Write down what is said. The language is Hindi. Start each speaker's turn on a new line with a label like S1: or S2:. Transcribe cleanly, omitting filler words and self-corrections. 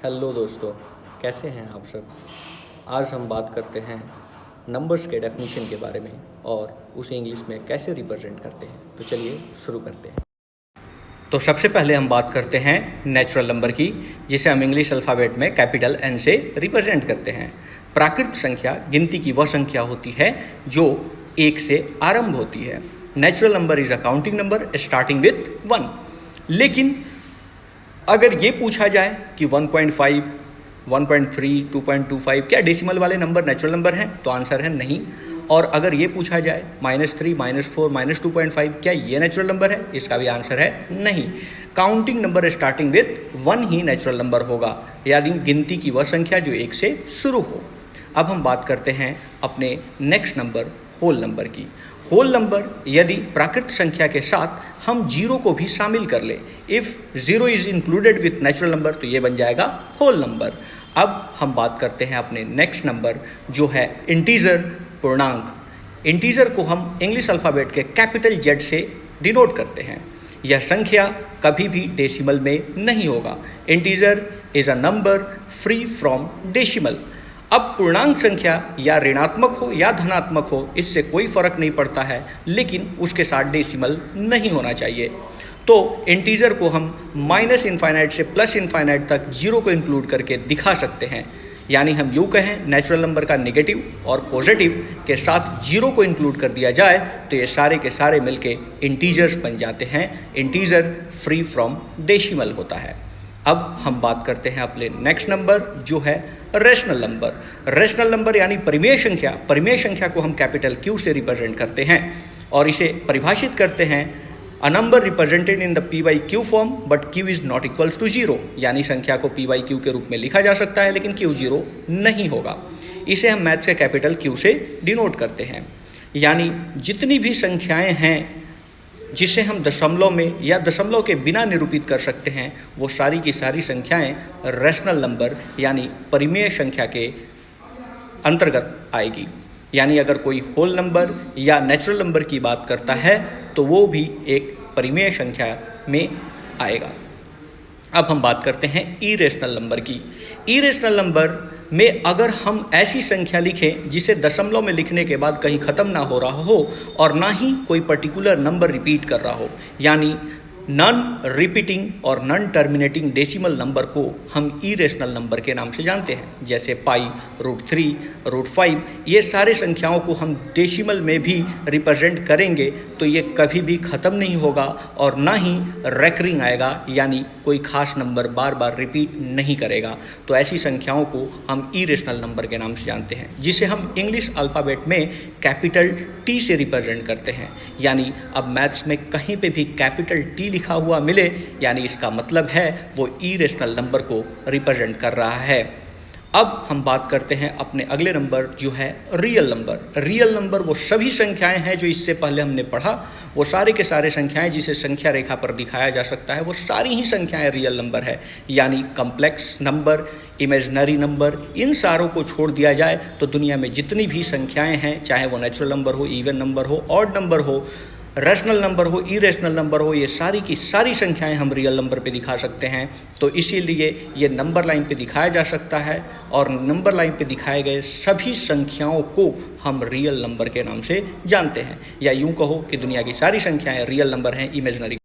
S1: हेलो दोस्तों, कैसे हैं आप सब। आज हम बात करते हैं नंबर्स के डेफिनेशन के बारे में और उसे इंग्लिश में कैसे रिप्रेजेंट करते हैं। तो चलिए शुरू करते हैं। तो सबसे पहले हम बात करते हैं नेचुरल नंबर की, जिसे हम इंग्लिश अल्फ़ाबेट में कैपिटल N से रिप्रेजेंट करते हैं। प्राकृत संख्या गिनती की वह संख्या होती है जो 1 से आरंभ होती है। Natural number is a counting number starting with 1। लेकिन अगर ये पूछा जाए कि 1.5, 1.3, 2.25 क्या डेसिमल वाले नंबर नेचुरल नंबर हैं, तो आंसर है नहीं। और अगर ये पूछा जाए -3, -4, -2.5 क्या ये नेचुरल नंबर है, इसका भी आंसर है नहीं। Counting number starting with 1 he natural number होगा, यानी गिनती की वह संख्या जो 1 से शुरू हो। अब हम बात करते हैं अपने नेक्स्ट नंबर होल नंबर की। होल नंबर यदि प्राकृत संख्या के साथ हम 0 को भी शामिल कर ले, if 0 is included with natural number, तो ये बन जाएगा होल नंबर। अब हम बात करते हैं अपने नेक्स्ट नंबर जो है इंटीजर, पूर्णांक। इंटीजर को हम इंग्लिश अल्फ़ाबेट के कैपिटल Z से डिनोट करते हैं। यह संख्या कभी भी डेसिमल में नहीं होगा। Integer is a number free from decimal. अब पूर्णांक संख्या या ऋणात्मक हो या धनात्मक हो, इससे कोई फर्क नहीं पड़ता है, लेकिन उसके साथ डेसिमल नहीं होना चाहिए। तो इंटीजर को हम -इनफाइनाइट से +इनफाइनाइट तक 0 को इंक्लूड करके दिखा सकते हैं। यानी हम यूँ कहें, नेचुरल नंबर का नेगेटिव और पॉजिटिव के साथ 0 को इंक्लूड कर दिया जाए तो ये सारे के सारे मिलके इंटीजर्स बन जाते हैं। इंटीजर फ्री फ्रॉम डेसिमल होता है। अब हम बात करते हैं अपने नेक्स्ट नंबर जो है रेशनल नंबर। रेशनल नंबर यानी परिमेय संख्या। परिमेय संख्या को हम कैपिटल Q से रिप्रेजेंट करते हैं और इसे परिभाषित करते हैं a number represented in the P/Q form but Q is not equals to 0। यानी संख्या को P/Q के रूप में लिखा जा सकता है, लेकिन Q 0 नहीं होगा। इसे हम मैथ्स के कैपिटल Q से डिनोट करते हैं। यानी जितनी भी संख्याएं हैं जिसे हम दशमलव में या दशमलव के बिना निरूपित कर सकते हैं, वो सारी की सारी संख्याएं रेशनल नंबर यानी परिमेय संख्या के अंतर्गत आएगी। यानी अगर कोई होल नंबर या नेचुरल नंबर की बात करता है तो वो भी एक परिमेय संख्या में आएगा। अब हम बात करते हैं इरेशनल नंबर की। इरेशनल नंबर में अगर हम ऐसी संख्या लिखें जिसे दशमलव में लिखने के बाद कहीं ख़त्म ना हो रहा हो और ना ही कोई पर्टिकुलर नंबर रिपीट कर रहा हो, यानी नॉन रिपीटिंग और नॉन टर्मिनेटिंग डेसिमल नंबर को हम इरेशनल नंबर के नाम से जानते हैं। जैसे पाई, √3, √5, ये सारे संख्याओं को हम डेसिमल में भी रिप्रेजेंट करेंगे तो ये कभी भी ख़त्म नहीं होगा और ना ही रेकरिंग आएगा, यानी कोई खास नंबर बार बार रिपीट नहीं करेगा। तो ऐसी संख्याओं को हम इरेशनल नंबर के नाम से जानते हैं, जिसे हम इंग्लिश अल्फ़ाबेट में कैपिटल T से रिप्रेजेंट करते हैं। यानी अब मैथ्स में कहीं पे भी कैपिटल T लिखा हुआ मिले, यानी इसका मतलब है वो इरेशनल नंबर को रिप्रेजेंट कर रहा है। अब हम बात करते हैं अपने अगले नंबर जो है रियल नंबर। रियल नंबर वो सभी संख्याएं हैं जो इससे पहले हमने पढ़ा, वो सारे के सारे संख्याएं जिसे संख्या रेखा पर दिखाया जा सकता है, वो सारी ही संख्याएं रियल नंबर है। यानी कॉम्प्लेक्स नंबर, इमेजिनरी नंबर, इन सारों को छोड़ दिया जाए तो दुनिया में जितनी भी संख्याएं हैं, चाहे वो नेचुरल नंबर हो, इवन नंबर हो, ऑड नंबर हो, रैशनल नंबर हो, इरेशनल नंबर हो, ये सारी की सारी संख्याएं हम रियल नंबर पे दिखा सकते हैं। तो इसीलिए ये नंबर लाइन पे दिखाया जा सकता है और नंबर लाइन पे दिखाए गए सभी संख्याओं को हम रियल नंबर के नाम से जानते हैं। या यूं कहो कि दुनिया की सारी संख्याएं रियल नंबर हैं, इमेजिनरी